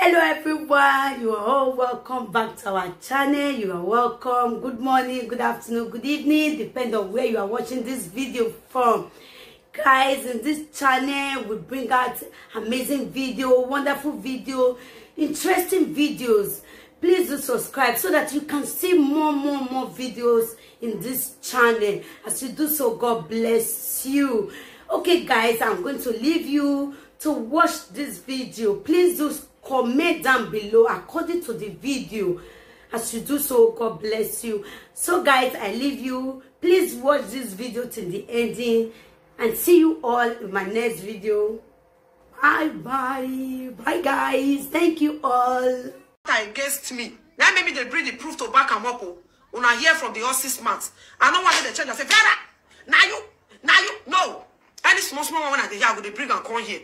Hello everyone, you are all welcome back to our channel. You are welcome. Good morning, good afternoon, good evening, depending on where you are watching this video from. Guys, in this channel we bring out amazing video, wonderful video, interesting videos. Please do subscribe so that you can see more videos in this channel. As you do so, God bless you. Okay guys, I'm going to leave you to watch this video. Please do comment down below according to the video. As you do so, God bless you. So guys, I leave you. Please watch this video till the ending and see you all in my next video. Bye guys, thank you all. Against me now, maybe they bring the proof to back and up. When I hear from the horses mouth, I don't want the change. I say, Vera, now you no. Any small one at the yard they bring and come here.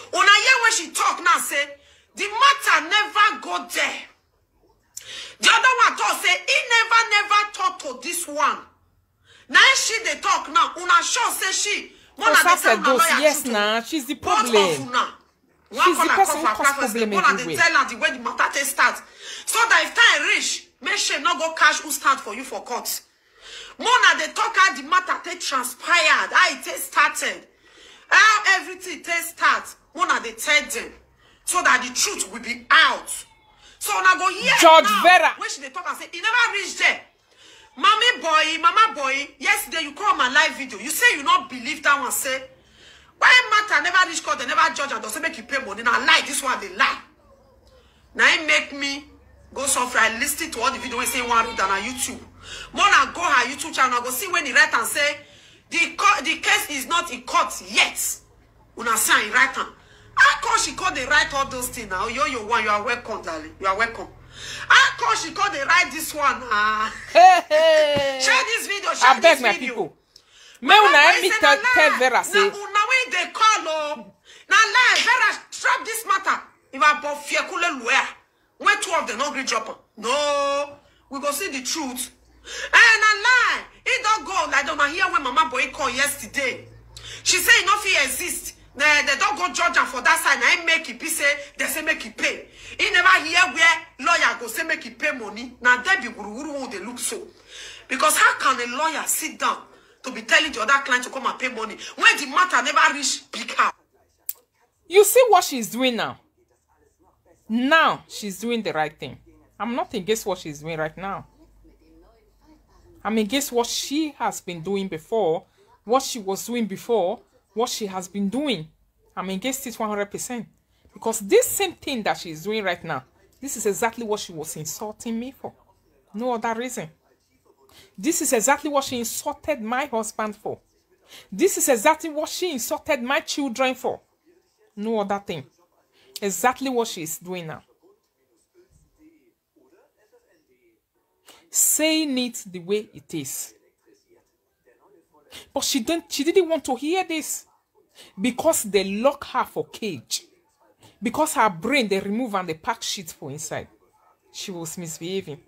When I hear when she talk now, say the matter never go there. The other one talk say he never talk to this one. Now she they talk now. Una sure say she. One yes, nah, she's the problem. She's the person who caused problem everywhere. Tell her the way the matter start. So that if time reach, make sure not go cash who start for you for court. Mona they talk how the matter they transpired, how it started, how everything they start. Mona they tell them so that the truth will be out. So now go here. Judge now, Vera. when she they talk and say, he never reached there. Mama boy, yesterday you call my live video. You say you not believe that one say. Why matter never reach court, they never judge and doesn't make you pay money. Now lie, this one they lie. Now it make me go suffer. I listen to all the video when say one read on YouTube. Mona go her YouTube channel, go see when he write and say the case is not in court yet. Una say he write and how come she call they write all those things now? You one, you are welcome, darling. You are welcome. How come she call they write this one? Hey. Share this video, I beg my people. Me una me tell Vera say. Now when they call now lie Vera drop this matter. If I bought fear kule lawyer, when two of them not agree drop. No, we go see the truth. And I lie. It don't go like don't hear when Mama Boy called yesterday. She say it not fit exist. They don't go judge her for that side. Now make it say they say make it pay. He never hear where lawyer go say make it pay money. Now they be guru they look so. Because how can a lawyer sit down to be telling the other client to come and pay money when the matter never reach big house? You see what she's doing now? Now she's doing the right thing. I'm not against what she's doing right now. I'm against what she has been doing before, what she was doing before, what she has been doing. I'm against it 100%. Because this same thing that she's doing right now, this is exactly what she was insulting me for. No other reason. This is exactly what she insulted my husband for. This is exactly what she insulted my children for. No other thing. Exactly what she is doing now. Saying it the way it is. But she didn't want to hear this. Because they lock her for cage. Because her brain, they remove and they pack shit for inside. She was misbehaving.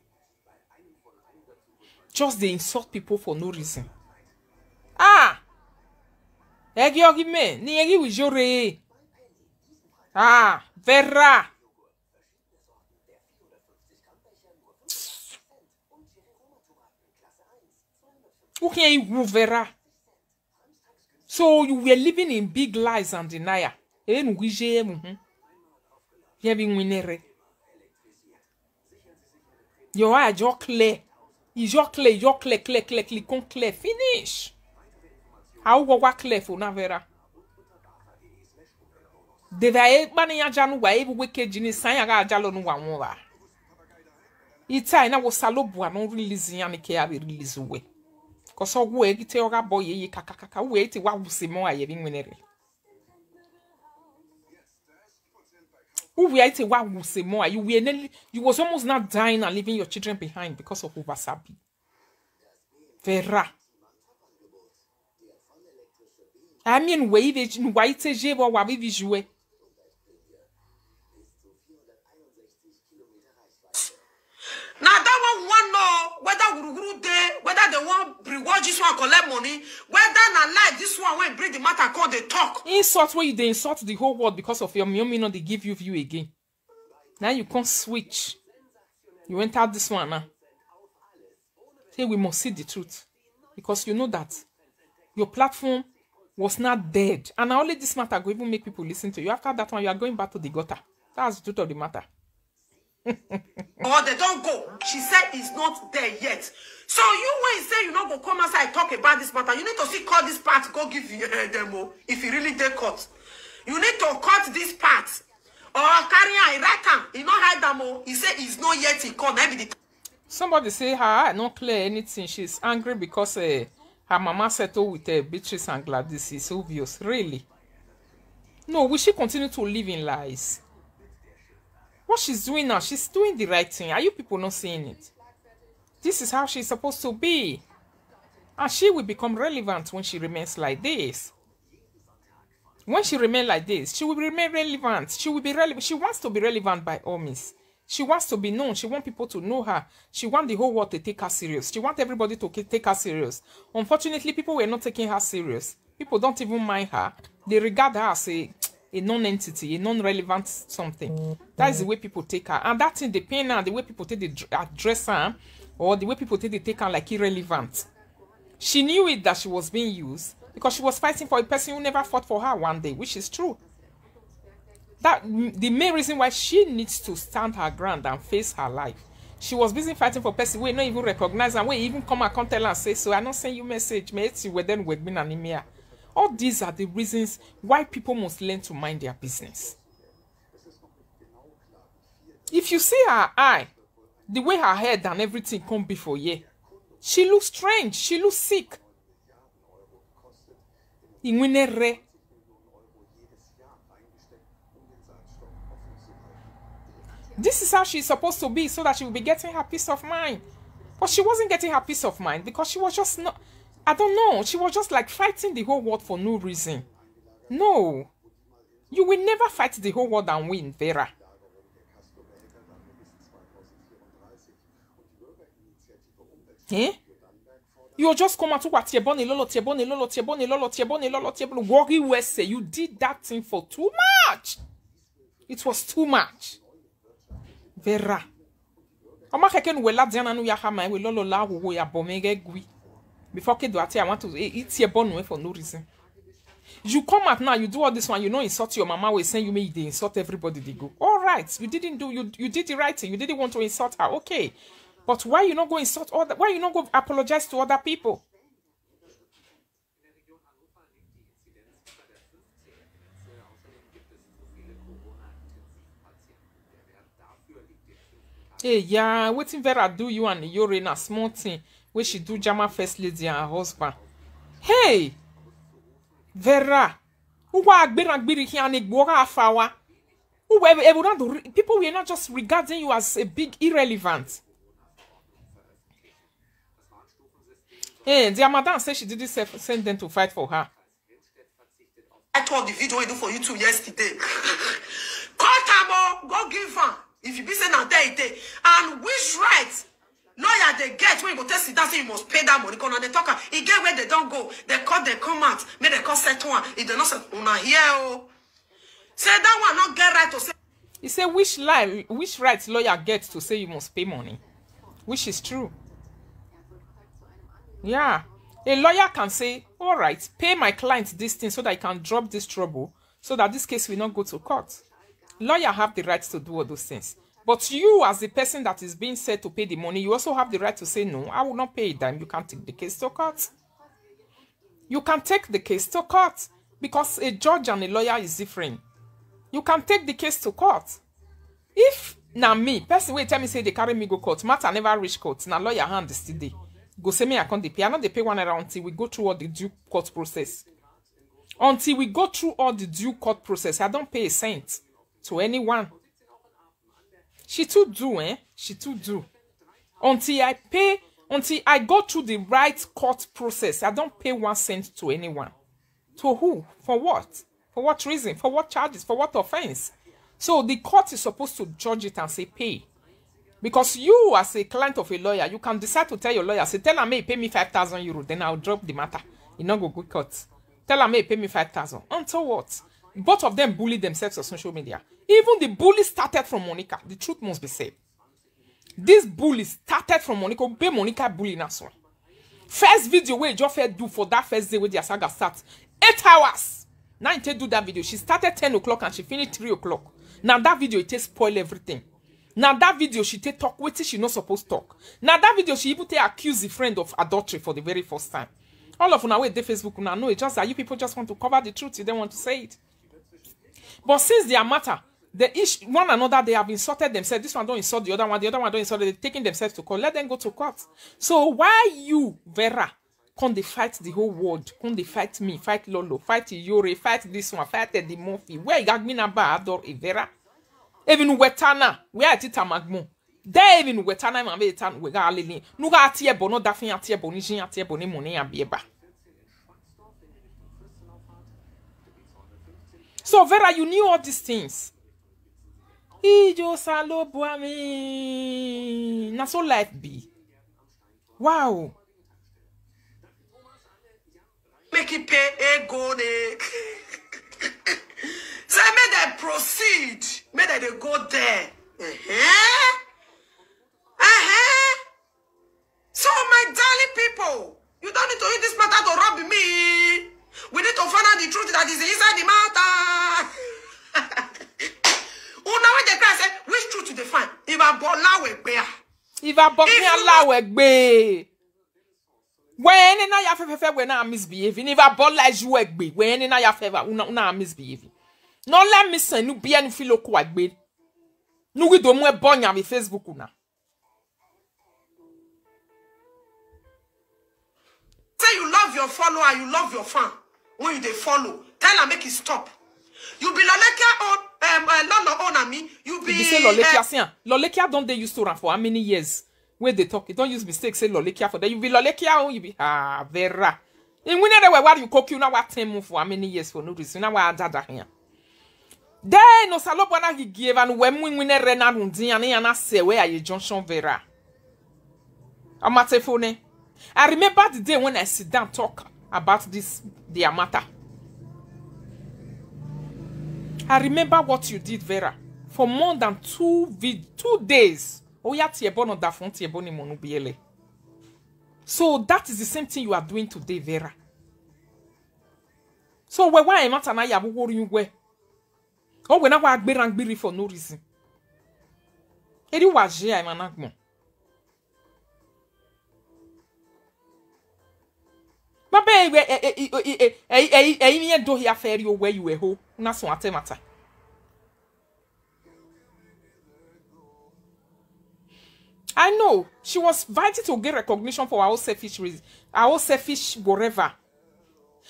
Just they insult people for no reason. Ah! Ah! Vera! Okay, you Vera. So you were living in big lies and denial. Your eye, your clear. Is your clear, finish. How go work clear for Vera? Deva bani ya janu wa ebu weke jini sanya ga jalo nu wa nwa. Ita ina wo salobu anu release ya ke ya be release we. Cause ogwo e gite oga boy ye kakakaka we ti wa wusemo aye bi nwenere. We ite wa wusemo aye we you was almost not dying and leaving your children behind because of Uvasabi. Vera. I mean we even white je bo wa bi jouer. Now that one know whether whether they want reward this one collect money, whether na like this one when bring the matter call they talk. Insult where you they insult the whole world because of your mommy, no they give you view again. Now you can't switch. You enter this one now. Say we must see the truth. Because you know that your platform was not dead. And only this matter will even make people listen to you. After that one, you are going back to the gutter. That's the truth of the matter. Or they don't go. She said it's not there yet. So you when you say you not go come outside talk about this matter, you need to see cut this part, go give you them if you really did cut. You need to cut this part. Or carry a write he not hide them. He said it's not yet he cut. Maybe the Somebody say her eye not clear anything. She's angry because her mama settled with Beatrice and Gladys. It's obvious. Really? No, will she continue to live in lies? What she's doing now, she's doing the right thing. Are you people not seeing it? This is how she's supposed to be. And she will become relevant when she remains like this. When she remains like this, she will remain relevant. She will be relevant. She wants to be relevant by all means. She wants to be known. She wants people to know her. She wants the whole world to take her serious. She wants everybody to take her serious. Unfortunately, people were not taking her serious. People don't even mind her. They regard her as a non-entity, a non-relevant something. That is the way people take her. And that thing, the pain her, the way people take the address her, or the way people take her like irrelevant. She knew it that she was being used because she was fighting for a person who never fought for her one day, which is true. That the main reason why she needs to stand her ground and face her life. She was busy fighting for a person we not even recognize and we even come and tell her and say, so I not send you message, mate, you were then with me anemia. All these are the reasons why people must learn to mind their business. If you see her eye, the way her head and everything come before you, she looks strange. She looks sick. This is how she's supposed to be so that she will be getting her peace of mind. But she wasn't getting her peace of mind because she was just not... I don't know. She was just like fighting the whole world for no reason. No. You will never fight the whole world and win, Vera. Eh? You just come out to what worry West say you did that thing for too much. It was too much. Vera. Before I want to eat your bone for no reason. You come out now, you do all this one, you know, insult your mama, we saying you may they insult everybody they go. All right, you didn't do, you did the right thing, you didn't want to insult her, okay. But why you not go insult other, why you not go apologize to other people? Hey, yeah, waiting Vera do you and you're in a small thing where she do Jama first lady and her husband. Hey, Vera, people were not just regarding you as a big irrelevant. Hey, the madam said she didn't send them to fight for her. I told the video I do for you 2 yesterday. Call Tamo, go give her. If you be saying that day, and which right lawyer they get when you go test it, that's you must pay that money. Because they talk, he get where they don't go. They cut, they come out, make they cut set one. If they not set una here, oh. Say that one not get right to say. He said which right lawyer gets to say you must pay money, which is true. Yeah, a lawyer can say, all right, pay my client this thing so that I can drop this trouble, so that this case will not go to court. Lawyer have the right to do all those things. But you, as the person that is being said to pay the money, you also have the right to say, no, I will not pay a dime. You can take the case to court. You can take the case to court because a judge and a lawyer is different. You can take the case to court. If now me, person will tell me say they carry me go court, matter never reach court. Now lawyer hand is still there. Go say me I can't pay. I know they pay one around until we go through all the due court process. Until we go through all the due court process, I don't pay a cent to anyone. She too do, eh? She too do. Until I go through the right court process, I don't pay 1 cent to anyone. To who? For what? For what reason? For what charges? For what offense? So the court is supposed to judge it and say pay. Because you, as a client of a lawyer, you can decide to tell your lawyer, say, tell her may pay me 5,000 euros, then I'll drop the matter. You not go good court. Tell her may pay me 5,000. Until what? both of them bully themselves on social media. Even the bully started from Monica. The truth must be said. This bully started from Monica. Be Monica bullying us one. First video where you just do for that first day where the saga starts 8 hours. Now you do that video. She started 10 o'clock and she finished 3 o'clock. Now that video it takes spoil everything. Now that video she take talk with she not supposed to talk. Now that video she even take accuse the friend of adultery for the very first time. All of now with the Facebook now know it's just that you people just want to cover the truth. You don't want to say it. But since they are matter, one another, they have insulted themselves. This one don't insult the other one don't insult. They're taking themselves to court. Let them go to court. So why you, Vera, can't they fight the whole world? Can't they fight me, fight Lolo, fight Yore, fight this one, fight Eddie Murphy? Where you got me na ba adore Vera? Even wetana, where I tita magmo. There even wetana ma be tan we ga alele. Nu ga atie bono dafin atie boni jin atie boni money abieba. So Vera, you knew all these things. Ijo salo buami. Na so life be. Wow. Make it pay a go there. So may they proceed. May they go there. So my darling people, you don't need to use this matter to rob me. We need to find out the truth that is inside the matter. When they cry, say, which truth to define? If I bola we bear. If I bola we be. When na ya fefe we na misbehaving. If I bola you we be. When na ya fefe una misbehaving. No let me say nu bia nu filo ko agbe. Nu wi do mu e bonya me Facebook una. Say you love your follower, you love your fan. When you they follow, tell her make it stop. You be Lolekia on Lolo on me. You be say Lolekia sian. Lolekia don't they used to run for how many years? Where they talk, you don't use mistake say Lolekia for that. You be Lolekia on you be Vera. In winner they were you cook you now what time for how many years for no reason. Now what dada here. Then no salopana he gave and when winner rena rundi and I say where are you Junction Vera? Amatefone. I remember the day when I sit down talk about this their matter. I remember what you did, Vera, for more than 2 days. Oh yeah, so that is the same thing you are doing today, Vera. So why am I ya worry you where? Oh, when I was angry for no reason. Eri waje I'm an but baby, do here fair you where you were ho. That's what matter. I know she was fighting to get recognition for our selfish reason, our selfish whatever.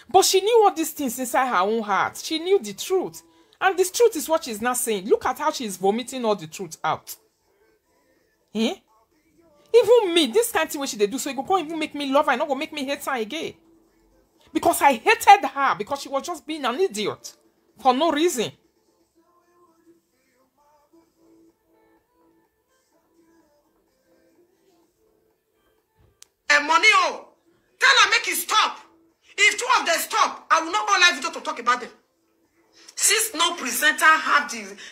But she knew all these things inside her own heart. She knew the truth. And this truth is what she's not saying. Look at how she's vomiting all the truth out. Eh? Even me, this kind of thing what she do, so it go even make me love her, and not go make me hate her again. Because I hated her because she was just being an idiot for no reason. And money, oh, tell her make it stop. If 2 of them stop, I will not go live video to talk about them. Since no presenter had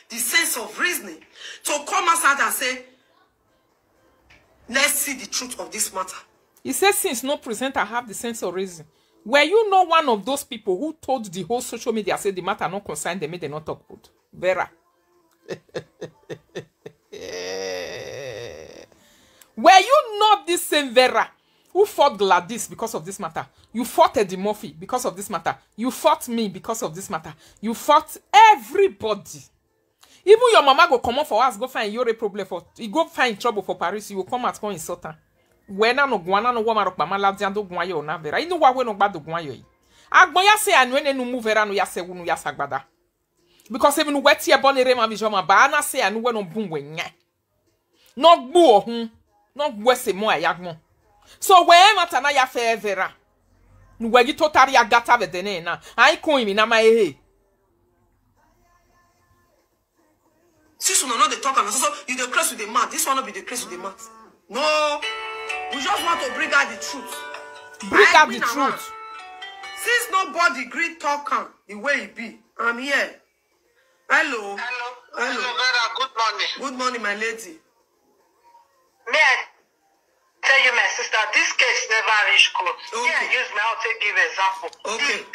the sense of reasoning to come outside and say, let's see the truth of this matter. He says since no presenter have the sense of reason. Were you not one of those people who told the whole social media say the matter not concerned them, they not talk good? Vera. Were you not the same Vera who fought Gladys because of this matter? You fought Eddie Murphy because of this matter. You fought me because of this matter. You fought everybody. Even your mama go come up for us, go find your problem for you go find trouble for Paris, you will come out and insult her. When I no guana no woman mama la diando guayo na Vera. You know what we no bad guayo. Agboya say and when no move Vera no ya se wunu ya sagbada. Because even wet here born rema vision ba na say and when no boom when nya. No gbo ohun, no gbo se mo ayagmo. So when mata na ya fe Vera. Nu wagi totally agata vedene na. Ai coin mi na ma ehe. Since you know the talk and so you the craze with the mouth. This one will be the craze with the mouth. No. We just want to bring out the truth. Bring out the truth. Since nobody agree talking the way it be, I'm here. Hello. Hello, Vera. Good morning. Good morning, my lady. May I tell you, my sister, this case never reached court. Okay. Yeah, I use my own to give example. Okay.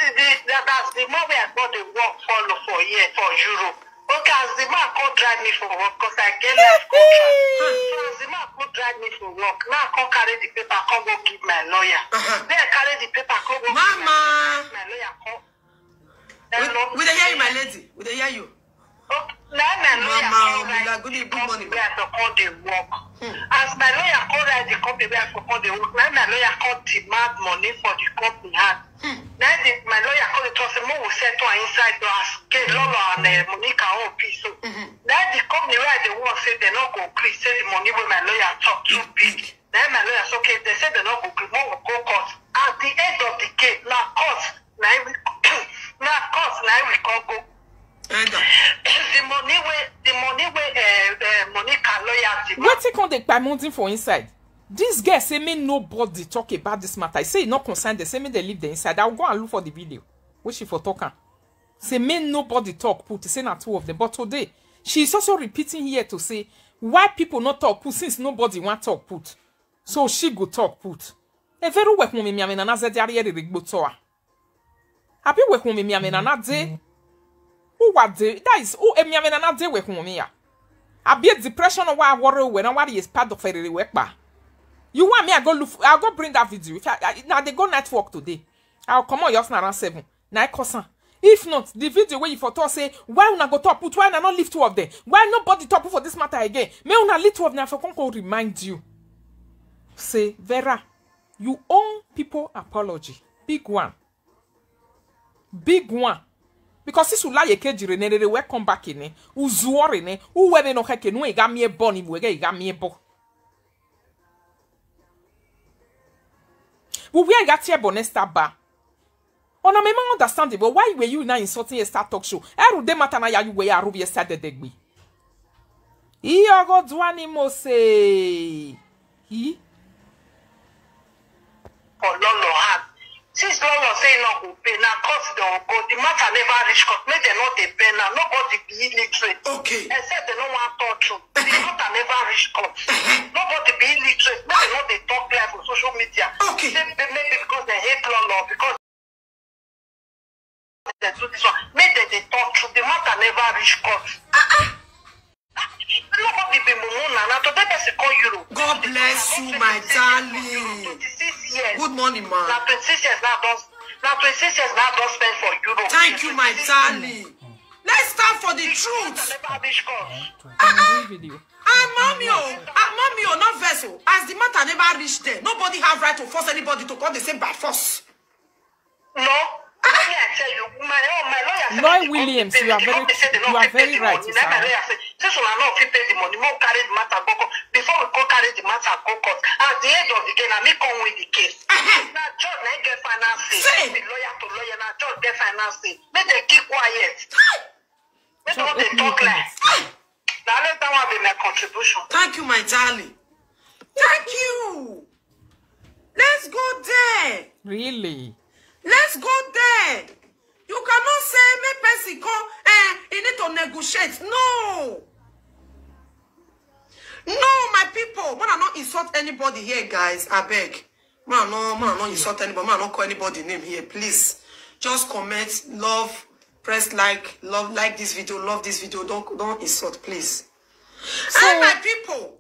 That's the more I got the work follow for here for Europe. Okay, as the man could drive me for work because I get life contract. So as the man could drive me for work, now I can't carry the paper, I can't go give my lawyer. Then I carry the paper, I can't go Mama. give my lawyer. Hello. We dey hear you, my lady. We dey hear you. Okay. Now my lawyer Mama, good morning. where I for come dey work. As my lawyer come write the company where I for come dey work, now my lawyer come demand money for the company hand. Now my lawyer come dey talk say more will settle inside the house. Okay, Lolo and Monica own piece. So now the company where they work say they not go increase. Say the money where my lawyer talk too big. Now my lawyer say okay, they say they not go increase. More will go court. At the end of the case, now court, now we can go. The money where Monica lawyer. What take on the payment for inside? This girl say me nobody talk about this matter. I say not concerned. They say me they leave the inside. I'll go and look for the video. Which she for talking. Say me nobody talk put. Say not two of them. But today she's also repeating here to say why people not talk put since nobody want talk put. So she go talk put. E very work mo me amena na zedi ariere rigbo to a. Abi work mo me amena na de. Who what de? That is who me amena na de work mo me ya. Abi depression or why worry when what is part of a work ba. You want me I'll go bring that video. If now they go night work today. I'll come on just around 7. Now I if not, the video where you for talk say why una go talk put why na not leave two of them? Why nobody talk for this matter again? May una leave two of them for come remind you. Say Vera, you owe people apology. Big one. Big one. Because this will lie a kejire ne we come back in uzuori ne uwe no heke no e ga me boni wege e ga me bo. We got here bonesta ba. Ona me man understand it, but why were you now insulting a star talk show? Eru de matana ya you we are rubi yesterday degbi. Iyo go dwani mo say. He for Lolo hand. Since Lolo say no go pay, now cost don't go. The matter never reach court. Make them not they pay now. Nobody be illiterate. Okay. Except they don't want to talk to. The matter never reach court. Nobody be illiterate. Make them not they talk live on social media. Okay. Maybe because they hate Lolo, because they do this one. Make them they talk to. The matter never reach court. Nobody be mumuna. Now today they call Euro. God bless you, my darling. 26 years. Good morning, man. Now 26 years now don't spend for Europe. Thank you, my darling. Let's stand for the truth. video. Mommy, not vessel. As the matter never reached there, nobody have right to force anybody to come the same by force. No. Let me tell you, my lawyer. Lloyd Williams, you are very right. My lawyer said, since we are not fit pay the money, more carry the matter go court. Before we go carry the matter go court. At the end of the day, now me come with the case. Now judge now get financing. The lawyer to lawyer now judge get financing. Make them keep quiet. Make them they talk like. Now let that one be my contribution. Thank you, my darling. Thank you. Let's go there. Really? Let's go there. You cannot say me person come you need to negotiate. No. No, my people. Man, I not insult anybody here, guys. I beg. Man, no insult anybody. Man, I not call anybody name here. Please. Just comment, love, press like this video, love this video. Don't insult, please. So, and my people,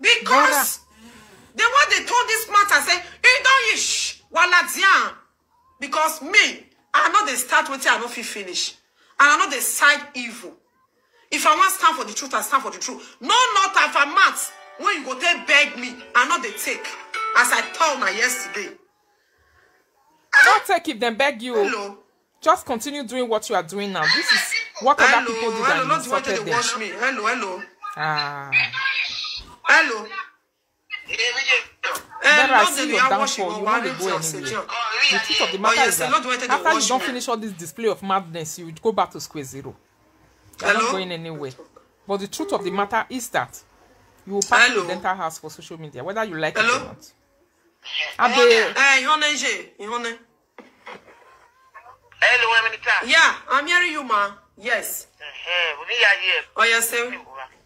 because the one they told this matter say, you don't ish, waladian. Because me, I know they start with it, I know if finish. And I know they side evil. If I want to stand for the truth, I stand for the truth. No, not if I'm mad. When you go there beg me, I know they take. As I told my yesterday. Don't take if them beg you. Hello. Just continue doing what you are doing now. This is what other people do that you insulted them. Watch me. Hello. Hello. Never I see your downfall, you want to go anywhere. The truth of the matter is that after you don't finish all this display of madness, you would go back to square zero. You're not going anywhere. But the truth of the matter is that you will pass the dental house for social media, whether you like it or not. Yeah, I'm hearing you, ma. Yes. Oh, yes, sir.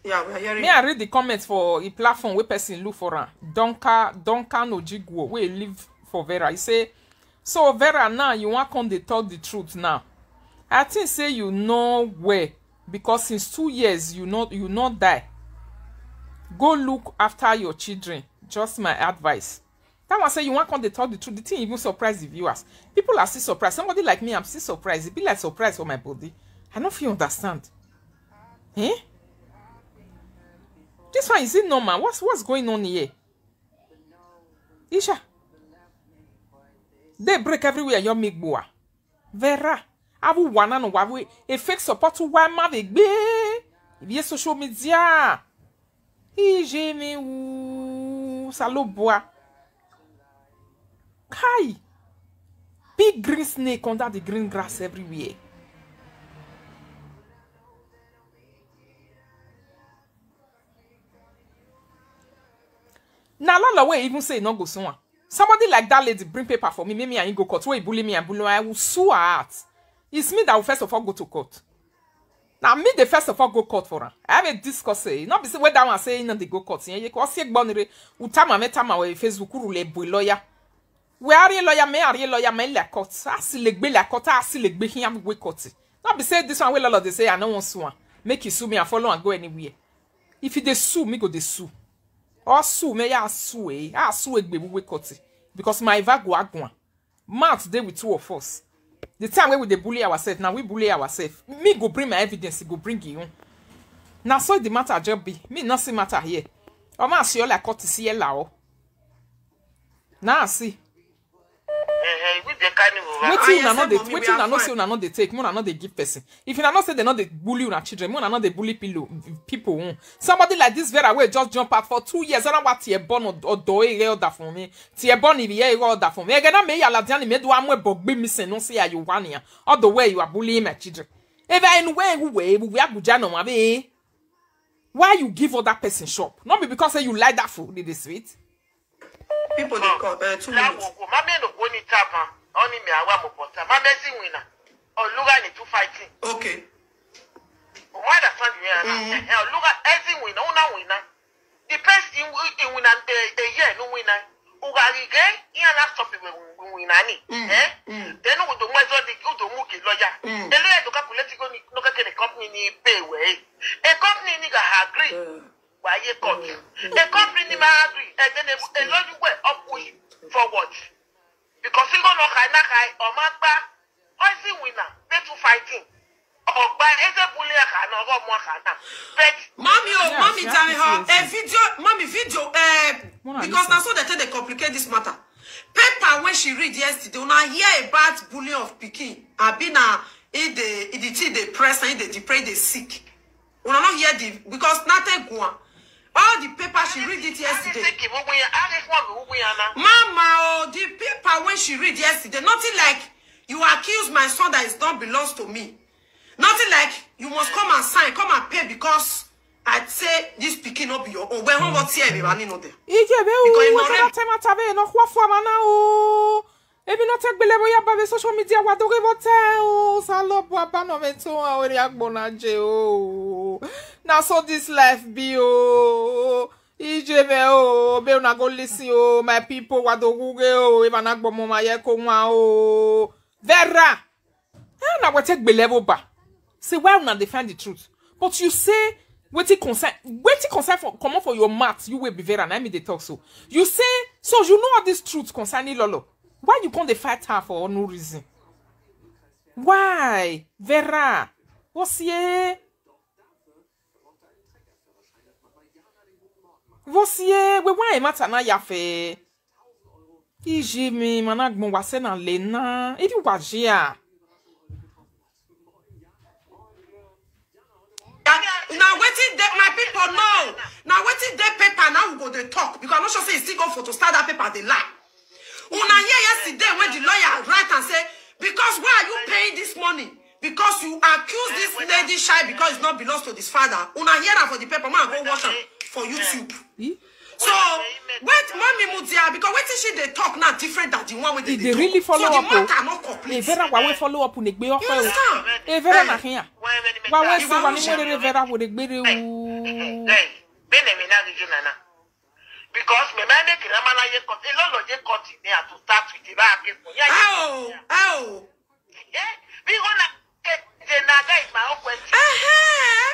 Yeah, we are hearing Me, I read the comments for a platform where person look for her. Duncan Ojigwo, where live for Vera. He say, so Vera, now you want come they talk the truth now. I think say you know where, because since 2 years you not die. Go look after your children. Just my advice. That one say you want come they talk the truth. The thing even surprise the viewers. People are still surprised. Somebody like me, I'm still surprised. It be like surprise for my body. I don't feel understand. Eh? This one is it normal? What's going on here? Isha. They break everywhere. You make boa. Vera. Abu wana no wawe. A fake support to why ma vegbe. Via social media. Ije me ou saloboa. Kai. Big green snake under the green grass everywhere. Now, la way even say no go soon. Somebody like that lady bring paper for me, maybe I go court. Where bully me and bully, I will sue her out. It's me that will first of all go to court. Now me the first of all go court for her. I have a discuss. Not be say where that one say no they go court. You can see bonere. Utama metama we Facebook rule boy lawyer. We are a lawyer, me are a lawyer, me la court. I see like be la court. I see like be here we court. Not be say this one will all they say I no want sue. Make you sue me and follow and go anywhere. If you they sue me go they sue. Or sue me ya sue egbe we court. Because my va go agwan. Mount day with 2 of us. The time where we dey bully ourselves, now we bully ourselves. Me go bring my evidence, go bring you. Now so the matter just be. Me not see matter here. O ma see all like court see la o. Now see. Waiting na not say una not dey take, una not dey give person. If una not say they not dey bully una children, una not dey bully people. Somebody like this Vera will just jump out for 2 years. I don't want tie born or do e order for me. Tie born if e order for me. E gana me ya la diani me do amwe bogbe mi se no say you wan ya. All the way you are bullying my children. Even anywhere we Abuja no mabe. Why you give other person shop? Not be because say you like that food in the street. people they call 2 minutes. Only me, I want more. My messing winner. Oh, look at it to fighting. Okay. Why the fun we are? Look at every winner, winner. Depends in winner a year, no winner. Ugari gay, you are not stopping winner. Then we do more than the good Muki lawyer. The lawyer to calculate no get a company pay way. A company nigga agree. Why you got you? A company agree, and then a lawyer way up push forward. Because you don't know Kai or Magba, or is it winner? They two fighting. Or by either bully or more. But mommy tell her a video, mommy video, because now so they complicate this matter. Pepper when she read yesterday, when I hear about bullying of Peking, I've been the press and they pray they sick. When I not hear the because nothing go on. All the paper she read it yesterday. Mama, the paper when she read yesterday, nothing like you accuse my son that it don't belongs to me. Nothing like you must come and sign, come and pay because I'd say this picking up your own. When what here we running on there. Ebi no take belebo ya ba social media wa do revote o salobo abano meto ori agbonaje o. Now so this life be o. Ijebe o be una go listen o my people wa do guge o e na gbo mo ma ye ko nwa o. Vera. Na we take belebo ba. Say why una defend the truth. But you say waiting concern for come for your mouth you will be Vera na me dey talk so. You say so you know all this truth concerning Lolo. Why you can't fight her for no reason? Why? Vera? What's here? What's here? Why matter na yafe? Iji mi managmo wase na lena. If you was here. Now waiting that my people know. Now waiting that paper now we go to talk because I'm not sure say still go for to start that paper they lie. Una hear yesterday when the lawyer write and say, because why are you paying this money? Because you accuse this lady shy because it not belongs to this father. Una hear that for the paper, man, go watch them for YouTube. So, wait, mommy Mudia, because what is she they talk now different than the one with the they really follow so up. the matter not complete. Vera wa we follow up on the gbe ofe o. Understand? Vera na hia. Wa we You se wa are ni Muslim. mo Vera wo de gbere o. Because me make Ramana ye cut a lot of ye cut there to start with the back. Oh. We gonna get the naga is my own question.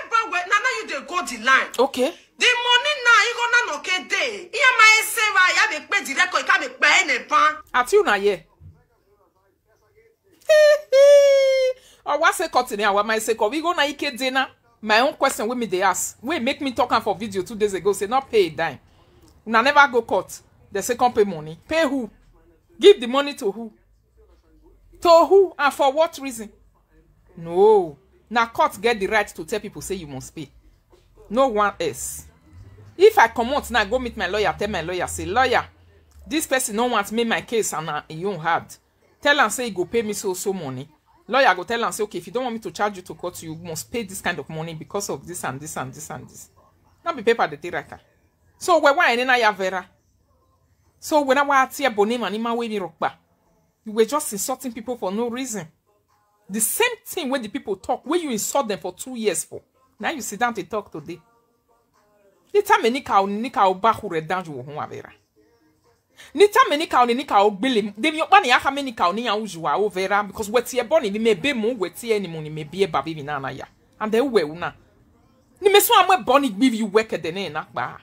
But wait, now you dey go the line. Okay. The money now you gonna knock a day. Yeah, my say why you be pay direct you can be pay any pan. Ati una ye. Or what say cut in our my say we go na ike dena. My own question with me they ask. We make me talk for video 2 days ago say not pay a dime. Una never go court. The second pay money. Pay who? Give the money to who? To who and for what reason? No. Now court get the right to tell people say you must pay. No one else. If I come out now go meet my lawyer, tell my lawyer say lawyer, this person don't want me my case and you don't have. Tell am say he go pay me so money. Lawyer go tell am say okay if you don't want me to charge you to court you must pay this kind of money because of this and this and this and this. Not be paper the tiraka. So we why na ya Vera. So when I was here bonema ni ma we ni rokba. You were just insulting people for no reason. The same thing when the people talk, when you insult them for 2 years for. Now you sit down to talk today. Nita menika o ba hure danju wo ho Vera. Nita menika o gbele. Dem yo pa na aka menika o ni ya ujuwa o Vera because weti e boni me be mu weti eni mu ni me bie ba bi na na ya. And then we una. Ni me so amwe boni give you work de na na gba.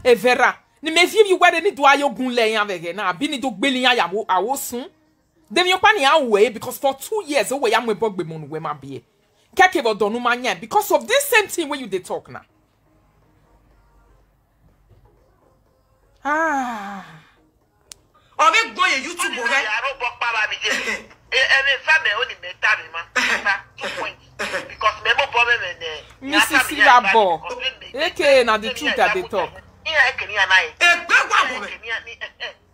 E Vera, ni me vie you where ni do ayo gunle yan vege na bi ni do gbeli yan ya awosun. Dem yo pa ni away because for 2 years we ya mwe bogbe mo nu we ma bie. Keke bo donu manya because of this same thing when you dey talk now. Ove gbon ye YouTube ore. Mrs. Rabo. Eke na the truth that they talk.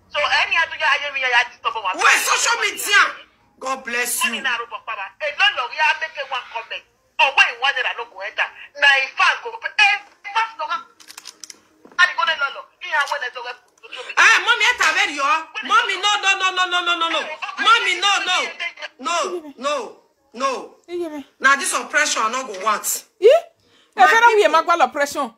So any other guy Where social media? God bless you. one comment. Or when you wanted I don't go enter. Now if I go Mommy, mommy, no. Now this oppression I not go want. We magwala oppression.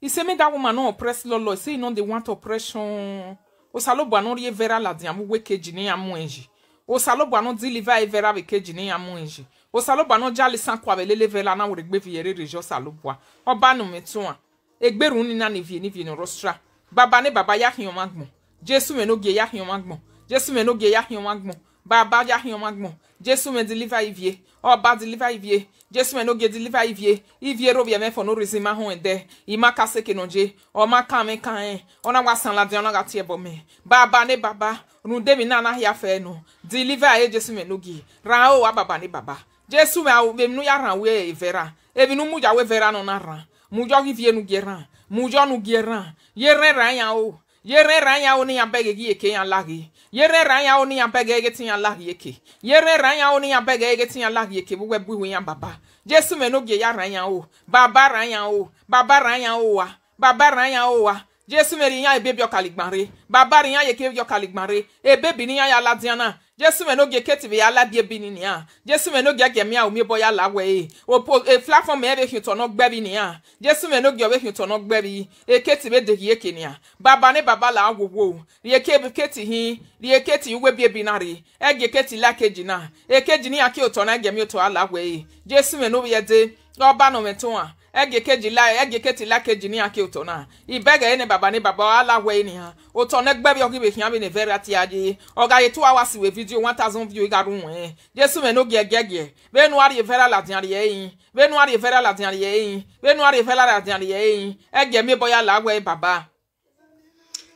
He say me that woman no oppress lolo. Say no they want oppression. O salobo no rie Vera la di amu wekeji ni amu enji. O salobo no deliver Vera wekeji ni amu enji. O salobo no jali san kwa belele Vera na wo regbe fi yere rejo salobo. Oba no metuan. Egberun ni na ni vie no rostra. Baba ne baba ya hion magmo. Jesu me no ge ya hion magmo. Jesu me no ge ya hion magmo. Baba ya hion magmo. Jesu me deliver ivie. Oba deliver ivie. Jesu me no ge deliver ivie. Ivie ro bien me for no reason ma ho ende. Ima kase ke noje. O ma kan me kan. Ona wasan la de ona ga tie bo me. Baba ne baba. Runde mi na na ya fe no. Deliver e Jesu me no ge. Ran o wa baba ne baba. Jesu me no ya ran we Vera. Ebi no mu ja we Vera no na ran. Mujo ivie nu geran. Mujo nu geran. Yere ran ya o. Yere ran ya o ni ya bege gi eke ya lagi. Yere ran ya o ni ya bege ge tin ya lagi eke. Yere ran ya o ni ya bege ge tin ya lagi eke bu we bu ya baba. Jesu me no ge ya ran ya o. Baba ran ya o. Baba ran ya o wa. Baba ran ya o wa. Jesu me ri ya e baby o kaligbanre. Baba ri ya ye ke yo kaligbanre. E baby ni ya la diana. Jesu me no ge ketivi ya la die bi ni ya. Jesu me no ge gemia o mi boya la we. O platform me be hito no gbe bi ni ya. Jesu me no ge we hito no gbe bi. E ketibe de ye ke ni ya. Baba ne baba la agwowo. Ye ke keti hi, ye keti we bi na ri. E ge keti la keji na. E keji ni ya ke oto na gemi oto ala we. Jesu me no ye de. Oba no meto a. Ege keti la keji ni ake utona. Ibege ene baba ne baba ala we ni ha. Utona gbebi ogibe hian be ne Vera ti aje. Oga ye 2 hours we video 1000 view igarun eh. Jesu me no gege. Be no ari Vera la dian ye yin. Be no ari Vera la dian ye yin. Be no ari Vera la dian ye yin. Ege me boya la we baba.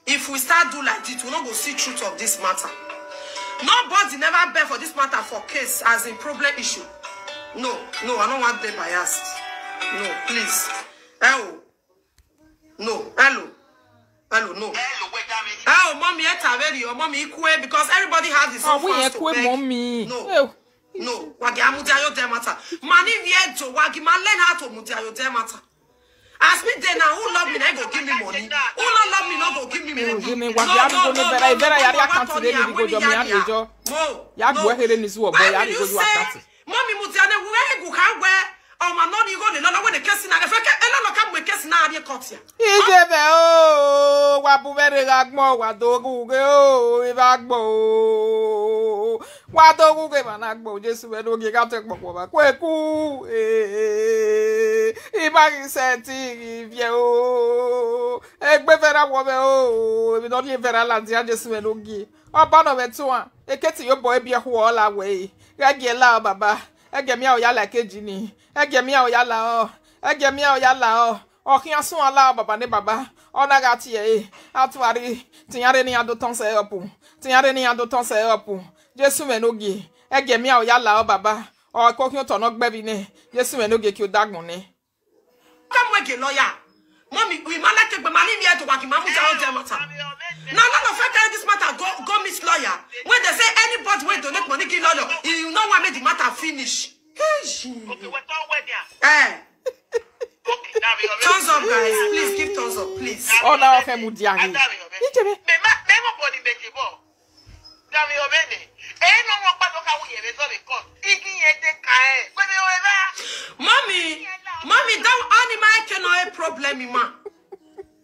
If we start do like this, we not go see truth of this matter. Nobody never bear for this matter for case as in problem issue. No, I don't want them biased. No, please. No. Hello, no. Oh, mommy, mommy, because everybody has his own fast to beg. Mommy. No. No, wagi amudiayo demata. Mani vieto, wagi man learn how to mudiayo demata. Ask me then now who love me, I go give me money. Who not love me, no go give me money. Give me what you go no vera yari account today ni go jo mi ya jo. Ya go here ni so boy ya go jo account. Mommy mudiane we go kan we o ma no ni go le lo we the case na e fe ke elo lo ka we case na ade court ya. Ije be o wa bu very agmo wa dogu ge o e ba gbo. Wa dogu ge ma na gbo Jesu we dogi ka te popo ba kweku Ibagi senti vie o egbe vera wo be o ebi no ni vera la dia Jesu we dogi oba no betu an eketi yo boy bi ho ola we gage la baba ege mi a o ya la keji ni ege mi a o ya la o ege mi a o ya la o okin asun ala baba ne baba ona ga ti e atuari tinyare ni ado ton se opu tinyare ni ado ton se opu Jesu me nogi ege mi a o ya la o baba o ko kin to no gbe bi ne Jesu me nogi ki o dagun ni come we get lawyer. Mommy, we man like be mani me to work mamu jaw matter. Now none of carry this matter go miss lawyer. When they say anybody wey donate money give lawyer, you know what make the matter finish. Okay, we're done with there. Okay, now we are Thumbs up, guys. Please give thumbs up, please. o na o fe mu dia ni Me body make it bo. Now we are ready. No one pa to ka we be so be come. Igi ye de kai. We be over. Mommy, that animal cannot a problem, man.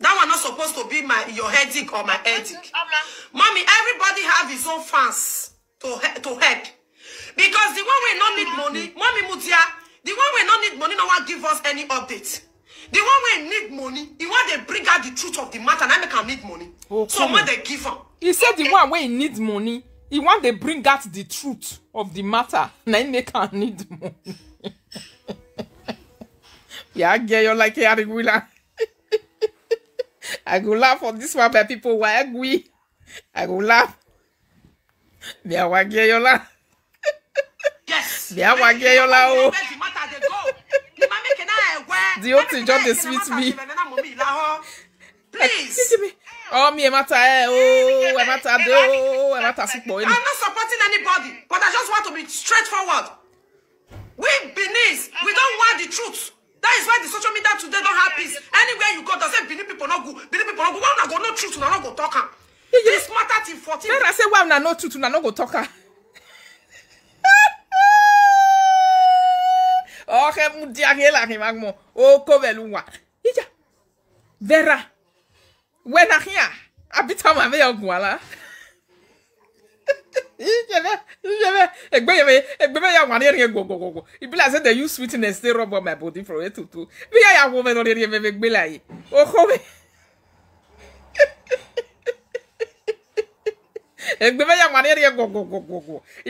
That one not supposed to be your headache or my headache. Mommy, everybody have his own fans to help. Because the one we not need money, Mommy Mutia, the one we not need money, no one give us any update. The one we need money, he want to bring out the truth of the matter, and I can need money. Oh, so when they give him. He said the one where he needs money, he want to bring out the truth of the matter. Now he can need money. Yeah, get you like a regular. I go laugh for this one by people who agree. I go laugh. Yeah, why get you laugh? Yes. Yeah, why get you laugh? The matter they go. The mommy can I wear. The old job they sweet me. Please. Oh, me matter oh, I matter oh, I matter sick boy. I'm not supporting anybody, but I just want to be straightforward. We Benin, we don't want the truth. That is why the social media today don't have peace. Anywhere you go, they say Benin people not good. Benin people not good. One go no truth, not go talk. This matter till 14. Then I say, well, na no truth, na no go talk. Oh, que mudia que la que magmo. Oh, covelua. Ija. Vera. When I hear, I be time I may go ala. Go. It be like say they use sweetness, they rub on my body from it to. We are a woman on the make be like. Oh, come. It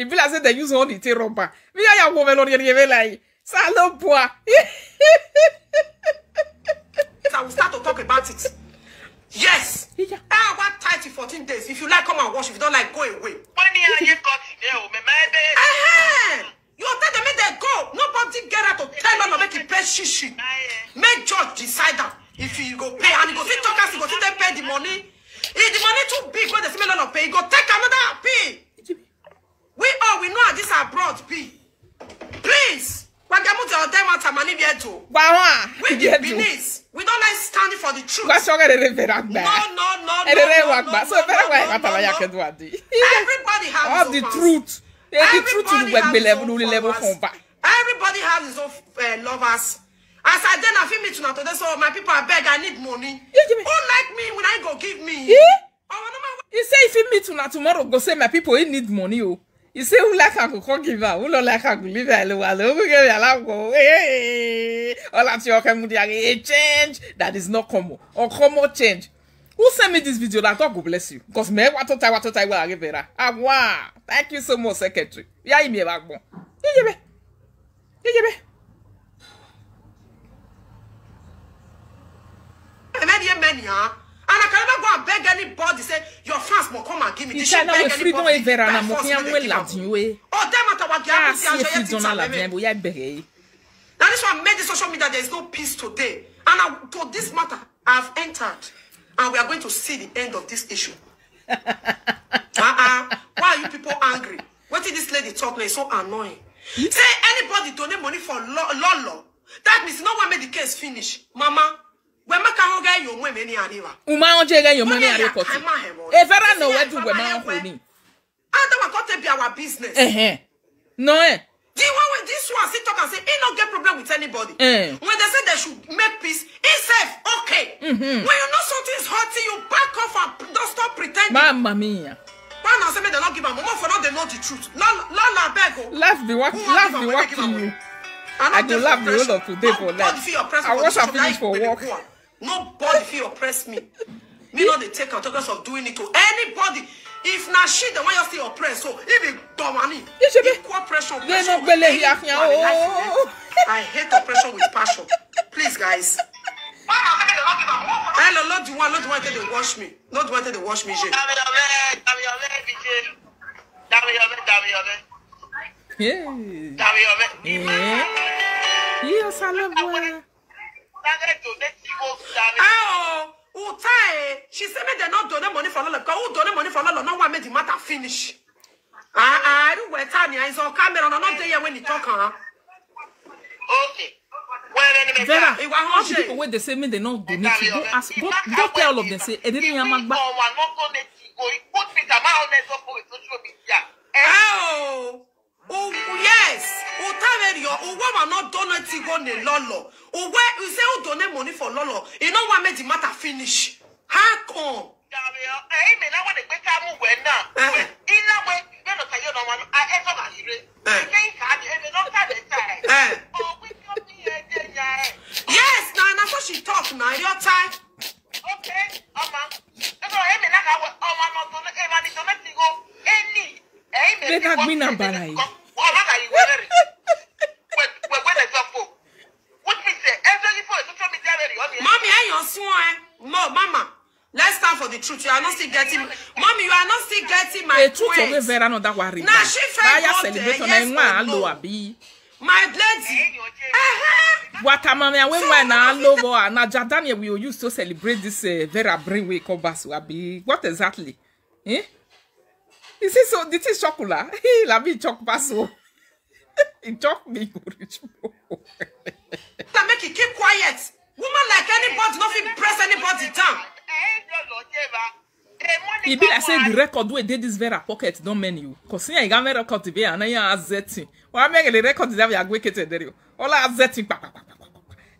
be like say they use all the rubber. We are a woman on the like. Salopoa. I will start to talk about it. Yes. I want 30, 14 days. If you like, come and watch. If you don't like, go away. You tell them they go. Nobody get out to tell them to make it pay shishi. Make judge decide that if you go pay and you go see talkers, you go see them pay the money. If the money too big when they see me not pay, you go take another pay. We know how this abroad be. Please. We the Benin. We don't like standing for the truth. No. Everybody has all the truth. Everybody has his own lovers. As I then I feel me tonight today, so my people are beg, I need money. Who like me when I go give me? He say if he meet tonight tomorrow, go say my people he need money. Oh. You say who like I go give her, who don't like I go leave her alone. Who give her go? Hey, all that you can do a change that is not common or common change. Who sent me this video? That God bless you. Because me what to I will give her. Ah wow! Thank you so much, secretary. Yeah, me back bon. Yeah. And I can never go and beg anybody say your fans will come and give me this. Oh, damn it, now this one made the social media, there is no peace today. And to this matter, I've entered. And we are going to see the end of this issue. Why are you people angry? What did this lady talk like? So annoying. Say anybody donate money for Lolo. That means no one made the case finish. Mama, when my can get your women in Arriva. Uma onje get your money at the If I know where to go, man, honey. I don't want to be our business. No, Do you want with this one sit talk and say he don't get problem with anybody? When they say they should make peace, it's safe, okay. When you know something's hurting you, back off and don't stop pretending. Mamma mia. Why not say they don't give a mama for now they know the truth? Lola bego. Laugh the watching you. I do laugh the whole of today for that. I was a finish for work. Nobody feel oppress me. Me not they take advantage of doing it to anybody. If na shit, the one you still oppress. So if it money, equal pressure. I hate oppression with passion. Please, guys. Hello, Lord, you want to wash me. Lord, wanted to wash me. Yes, I love you. Oh, she said they not donate money for Lola. Who donate money for Lola? No one made the matter finish. I do wait time. I saw camera not there when you talk. Okay. Vera, people when they say me they not donate, go ask, go tell all of them say, "Edith Yamagba." Oh, yes. Oh, Taverio. Oh, woman not donate go ne Lolo. Oh, where you say who donate money for Lolo? You know what made the matter finish? How come? Yes, now that's what she talk now. Your time. Okay, Mommy, I your swan. No, Mama. Let's stand for the truth. You are not still getting, Mommy. You are not still getting my point. Now she my lady. Wakamame, when I love na Jadania, we used to celebrate this Vera Brainway Kobasu Abi. What exactly? Eh? Is it so? This is chocolate. He la be choc paso. It choc me rich. Make it keep quiet. Woman like anybody, nothing press anybody down. It be like say the record where did this Vera pocket don't menu. Cause I got me record to be and I azeti. Well, I make the record that we are going to do. All azeti.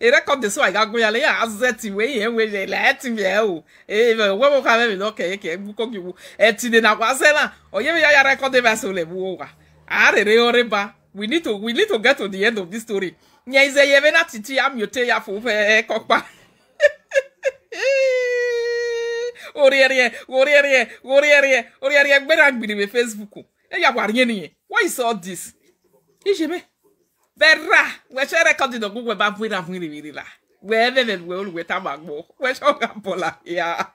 A record the so I got go yale azeti way we let him yell. Eh, we will have a look at you. Eti na kwasela. O ye ya record the vessel lebuwa. Are we need to get to the end of this story. Nya is a yevena titi am yote ya fu kokpa. Oriere, berang bidi me Facebook. Ya wariye ni. Why is all this? Ijeme. Berra, we share record the Google ba vira la. We we tabagbo. We show gampola. Yeah.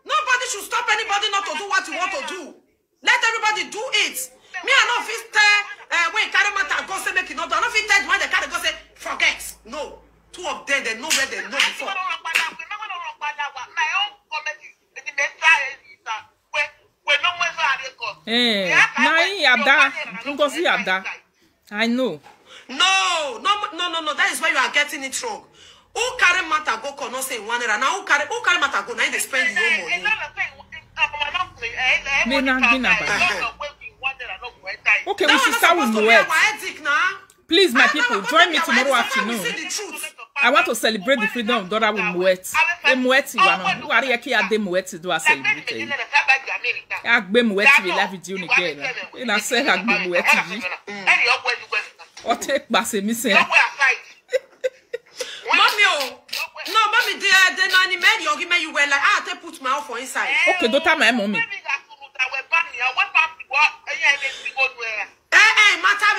Nobody should stop anybody not to do what you want to do. Let everybody do it. Me, I know if it's when carry matter go say make it not. I know if it's when they carry go say forget. No, two of them they know where they know before. I know. No. That is why you are getting it wrong. Who carry matter go cannot say one era. Now who carry matter go now they spend your money. Okay, we should start with Moet. Please, my people, join me tomorrow afternoon. I want to celebrate the freedom of daughter with Moet. Moet, you are here to Moet do a celebration. I be Moet we live video again. And I say I be Moet. What take basse missing? Mommy, the nanny man you give me you were like I put my off for inside. Okay, don't tell my mommy.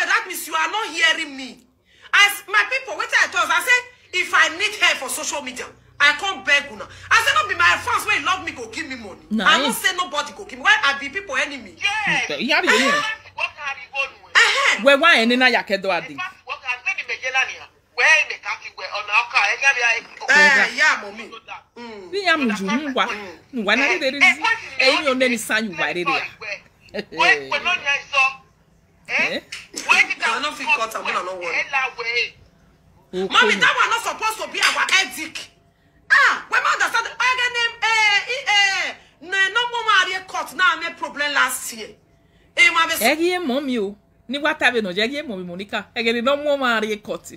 That means you are not hearing me. As my people, what I told I said, if I need help for social media, I can't beg you now. I said, not be my fans when love me, go give me money. Nice. I don't say nobody go give me. Why I be people enemy? Yeah. Where why any na yakedo adi? ya muju ngwa na re zi eyin one ni san yu wa re ya Wait, no nya so. Wait, you I don't feel cut. I'm not worried. Okay. Mommy, that one not supposed to be our ethic. When man understand no more Maria cut now me problem last year. Egi mommy o. Ni wata be no egi mommy Monica. Egi no more Maria cut.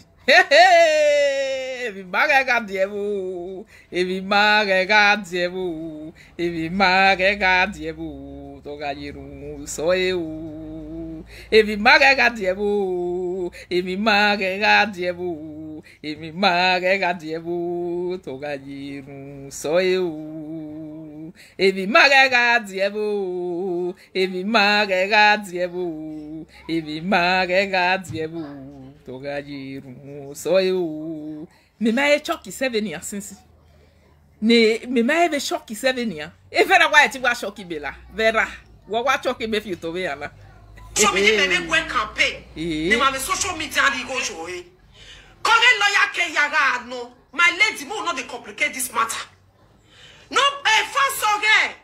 Evi maga diebu. Evi maga diebu. Evi maga diebu. Toga yiru soeu. Evi maga diebu. Evi maga diebu. Evi maga diebu. Toga yiru soeu. Evi maga diebu. Evi maga diebu. Evi maga diebu. Toga yiru soeu. Me ma choki 7 years since. Ne me ma eve choki 7 years. E vera wa ti wa choki bela. Vera. Wa choki be fi to be ala. So me dey go campaign. Ni ma be social media dey go show eh. Come lawyer ke yaga no. My lady mo no dey complicate this matter. No first oge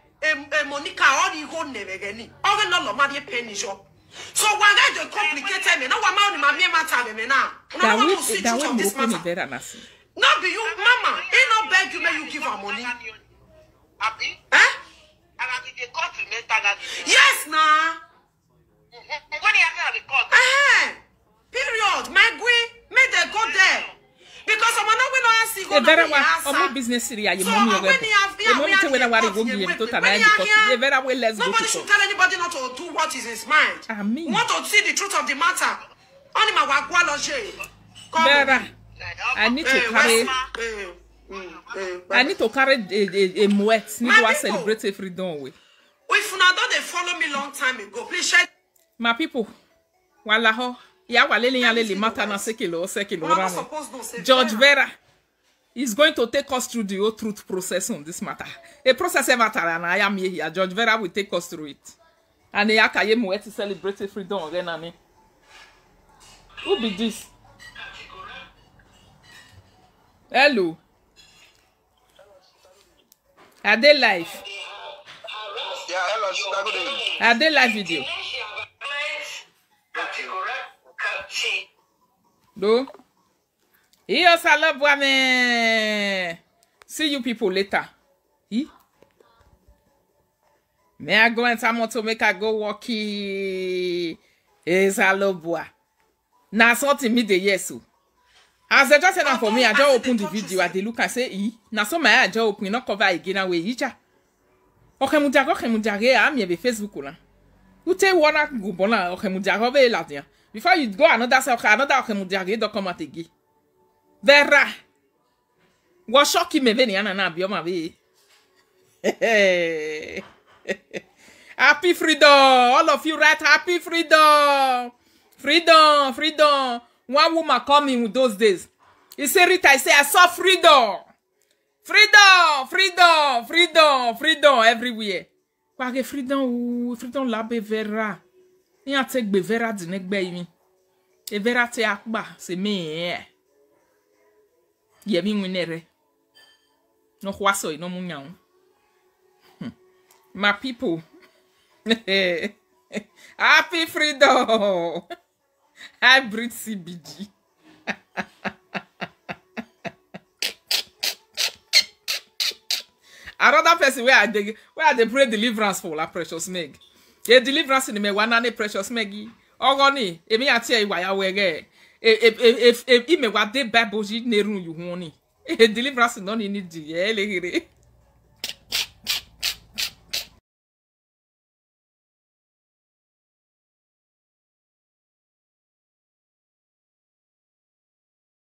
Monica all the go never ni. Oge no lo ma dey penny shop. So why they complicate me? No one man my matter me now. No one will see truth of this matter. No be you, mama. He no beg you, may you give her money. Happy? Yes, nah. When you have the court. Period. My gui, may they go there. Because I'm not going to ask you. Very well. Omo business area. You mommy you mommy tell whether what go give to tana because you very well let's go. Nobody should tell anybody not to do what is in his mind. I mean. Want to see the truth of the matter. Only my wagwa loje. Vera. I need to carry. I need to carry a moet. Need to celebrate a freedom way. If you not they follow me long time ago, please share. My people, wallaho, ya walele ya lele matter na sekilo rano. George Vera is going to take us through the whole truth process on this matter. A process matter and I am here. George Vera will take us through it. And ya kaye moet to celebrate a freedom again ani. Who be this? Hello. Are they live? Yeah, hello, good evening. Are they live video? No. Iyo salabwa me. See you people later. Me I go enter motor make I go walkie. Salabwa. Na something me the yes. As I just said for me, I just open the video. I look and say, na so my I just open not cover again away. Icha. Okay, mujago, I'm here Facebook la. You take one go bona. Okay, mujago be la dia. Before you go another say okay, another okay mujago don't come at again. Vera. What shocky me be ni na bi o ma be. Happy freedom, all of you, right? Happy freedom, freedom. One woman called me with those days. He said, Rita, I say, I saw freedom. Freedom everywhere. Kwage freedom labe vera. Ni take be vera di negbe yimi. E vera te akba se me. Yemi winere. No kwaso no munya. My people. Happy freedom. Hybrid CBG. Another person where they pray deliverance for la Precious Meg. A deliverance in me one and Precious Meggy. Ogoni, emi ati e waya wege. If me what de baboji neru you honi. A deliverance no need the